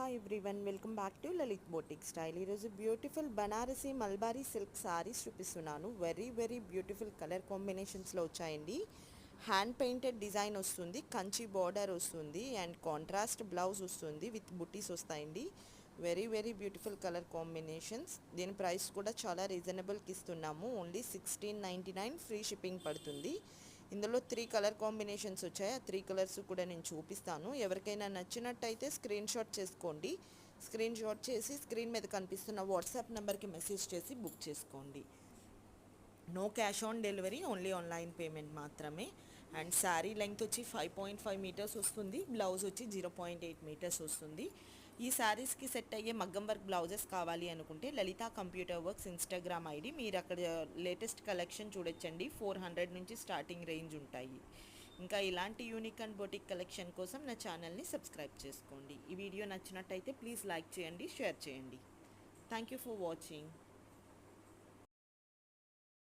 Hi everyone, welcome back to Lalit boutique style. ఈరోజు beautiful Banarasi mulberry silk saris చూపిస్తున్నాను. Very beautiful colour కాంబినేషన్స్లో వచ్చాయండి. Hand painted design వస్తుంది, Kanchi border వస్తుంది and contrast blouse వస్తుంది with బుటీస్ వస్తాయండి. Very beautiful colour combinations. దీని price కూడా చాలా రీజనబుల్కి ఇస్తున్నాము. ఓన్లీ 1699 ఫ్రీ షిప్పింగ్ పడుతుంది. ఇందులో 3 కలర్ కాంబినేషన్స్ వచ్చాయి. ఆ 3 కలర్స్ కూడా నేను చూపిస్తాను. ఎవరికైనా నచ్చినట్టయితే స్క్రీన్ షాట్ చేసుకోండి. స్క్రీన్ షాట్ చేసి స్క్రీన్ మీద కనిపిస్తున్న వాట్సాప్ నెంబర్కి మెసేజ్ చేసి బుక్ చేసుకోండి. No cash on delivery, only online payment మాత్రమే. అండ్ శారీ లెంగ్త్ వచ్చి 5.5 మీటర్స్ వస్తుంది. బ్లౌజ్ వచ్చి 0.8 మీటర్స్ వస్తుంది. ఈ శారీస్కి సెట్ అయ్యే మగ్గం వర్క్ బ్లౌజెస్ కావాలి అనుకుంటే లలిత కంప్యూటర్ వర్క్స్ ఇన్స్టాగ్రామ్ ఐడి, మీరు అక్కడ లేటెస్ట్ కలెక్షన్ చూడొచ్చండి. 400 నుంచి స్టార్టింగ్ రేంజ్ ఉంటాయి. ఇంకా ఇలాంటి యూనిక్ అండ్ బొటిక్ కలెక్షన్ కోసం నా ఛానల్ని సబ్స్క్రైబ్ చేసుకోండి. ఈ వీడియో నచ్చినట్టయితే ప్లీజ్ లైక్ చేయండి, షేర్ చేయండి. Thank you for watching.